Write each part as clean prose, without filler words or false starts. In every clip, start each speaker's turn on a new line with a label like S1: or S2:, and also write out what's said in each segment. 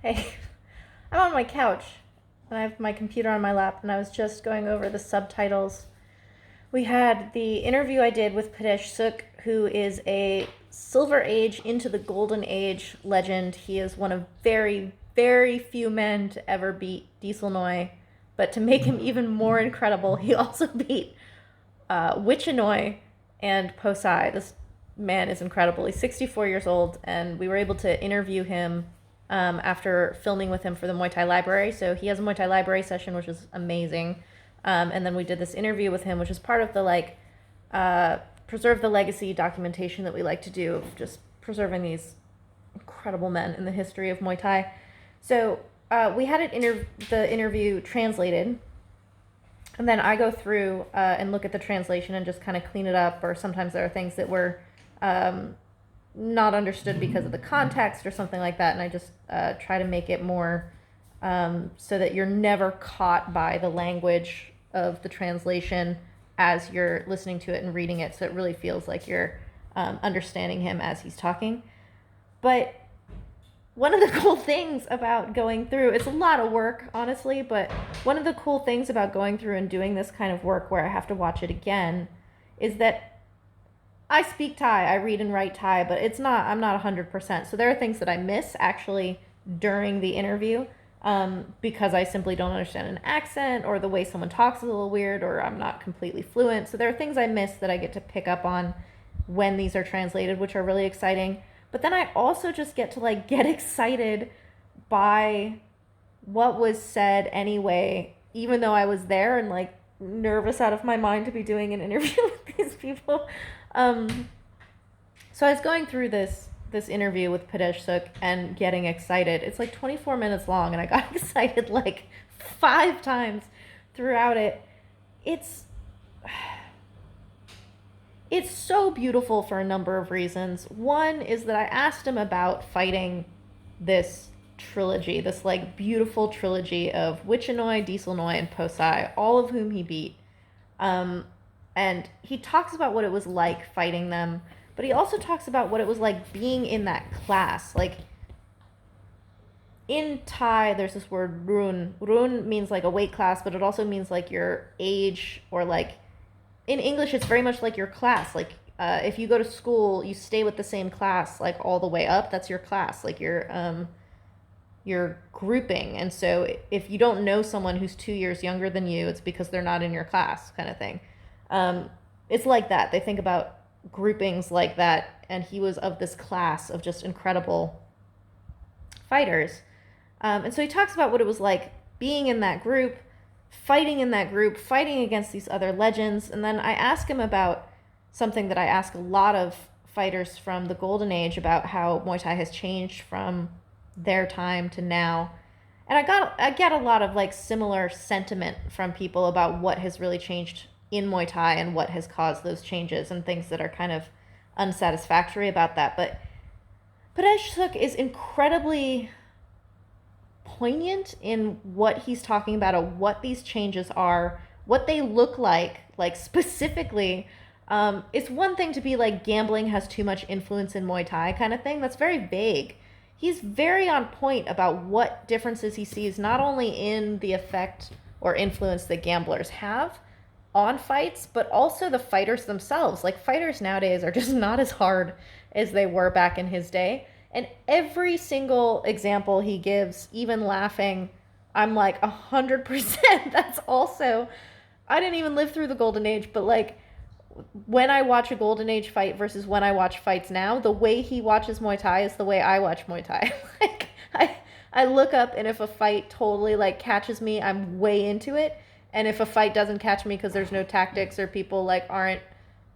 S1: Hey, I'm on my couch and I have my computer on my lap and I was just going over the subtitles. We had the interview I did with Padejseuk, who is a Silver Age into the Golden Age legend. He is one of very, very few men to ever beat Dieselnoy. But to make him even more incredible, he also beat Wichanoi and Posai. This man is incredible. He's 64 years old, and we were able to interview him after filming with him for the Muay Thai Library. So he has a Muay Thai Library session, which is amazing. And then we did this interview with him, which is part of the preserve the legacy documentation that we like to do of just preserving these incredible men in the history of Muay Thai. So we had the interview translated, and then I go through and look at the translation and just kind of clean it up, or sometimes there are things that were not understood because of the context or something like that, and I just try to make it more so that you're never caught by the language of the translation as you're listening to it and reading it, so it really feels like you're understanding him as he's talking. But one of the cool things about going through, it's a lot of work, honestly, but one of the cool things about going through and doing this kind of work where I have to watch it again is that I speak Thai, I read and write Thai, but I'm not 100%. So there are things that I miss actually during the interview because I simply don't understand an accent, or the way someone talks is a little weird, or I'm not completely fluent. So there are things I miss that I get to pick up on when these are translated, which are really exciting. But then I also just get to get excited by what was said anyway, even though I was there and nervous out of my mind to be doing an interview with these people. So I was going through this interview with Padejseuk and getting excited. It's 24 minutes long, and I got excited 5 times throughout it. It's so beautiful for a number of reasons. One is that I asked him about fighting this trilogy, this beautiful trilogy of Wichanoi, Dieselnoy, and Posai, all of whom he beat. And he talks about what it was like fighting them, but he also talks about what it was like being in that class. In Thai, there's this word run. Run means a weight class, but it also means your age, or in English, it's very much like your class. If you go to school, you stay with the same class all the way up. That's your class, your grouping. And so if you don't know someone who's 2 years younger than you, it's because they're not in your class, kind of thing. It's like that. They think about groupings like that, and he was of this class of just incredible fighters. And so he talks about what it was like being in that group, fighting against these other legends. And then I ask him about something that I ask a lot of fighters from the Golden Age about, how Muay Thai has changed from their time to now. And I get a lot of similar sentiment from people about what has really changed in Muay Thai and what has caused those changes, and things that are kind of unsatisfactory about that. But Padejseuk is incredibly poignant in what he's talking about, or what these changes are, what they look like specifically. It's one thing to be gambling has too much influence in Muay Thai kind of thing. That's very vague. He's very on point about what differences he sees, not only in the effect or influence that gamblers have on fights, but also the fighters themselves. Fighters nowadays are just not as hard as they were back in his day. And every single example he gives, even laughing, I'm 100%. That's also, I didn't even live through the Golden Age, but when I watch a Golden Age fight versus when I watch fights now, the way he watches Muay Thai is the way I watch Muay Thai. I look up, and if a fight totally catches me, I'm way into it. And if a fight doesn't catch me because there's no tactics, or people aren't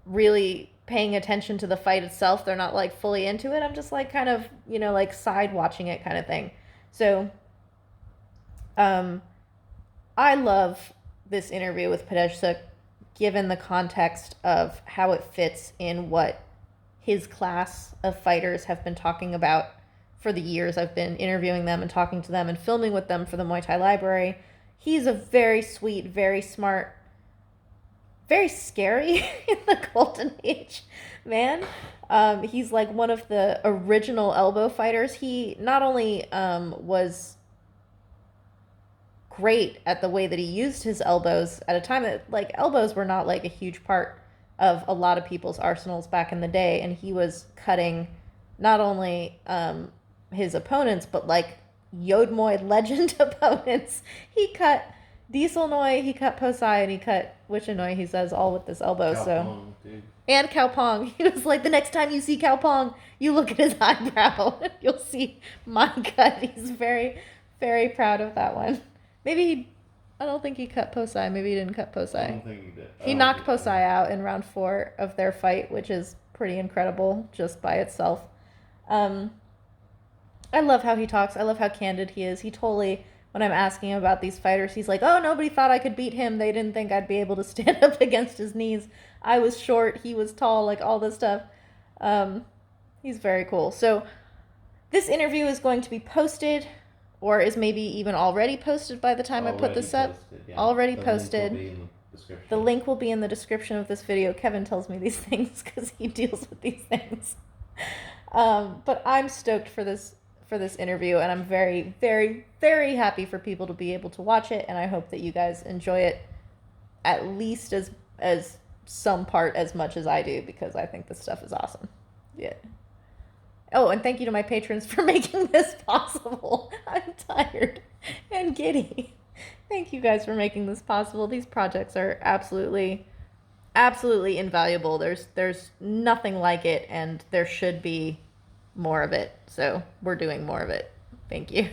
S1: really paying attention to the fight itself, they're not fully into it, I'm just kind of side watching it kind of thing. So I love this interview with Padejseuk, given the context of how it fits in what his class of fighters have been talking about for the years I've been interviewing them and talking to them and filming with them for the Muay Thai Library. He's a very sweet, very smart very scary in the Golden Age, man. He's like one of the original elbow fighters. He not only was great at the way that he used his elbows at a time that like elbows were not like a huge part of a lot of people's arsenals back in the day, and he was cutting not only his opponents but like Yodmoy legend opponents. He cut Diesel Noi, he cut Posai, and he cut Wichanoi, he says, all with this elbow.
S2: Pong, dude.
S1: And Cowpong. He was like, the next time you see Cowpong, you look at his eyebrow. You'll see my cut. He's very, very proud of that one. I don't think he cut Posai. Maybe he didn't cut Posai.
S2: I don't think he did.
S1: He knocked Posai out in round 4 of their fight, which is pretty incredible just by itself. I love how he talks. I love how candid he is. He totally, when I'm asking him about these fighters, he's like, oh, nobody thought I could beat him. They didn't think I'd be able to stand up against his knees. I was short. He was tall, like all this stuff. He's very cool. So this interview is going to be posted, or is maybe even already posted by the time I put this up. Already posted. The link will be in the description of this video. Kevin tells me these things because he deals with these things. But I'm stoked for this interview, and I'm very, very, very happy for people to be able to watch it, and I hope that you guys enjoy it at least as some part as much as I do, because I think this stuff is awesome. Yeah. Oh, and thank you to my patrons for making this possible. I'm tired and giddy. Thank you guys for making this possible. These projects are absolutely, absolutely invaluable. There's nothing like it, and there should be more of it. So we're doing more of it. Thank you.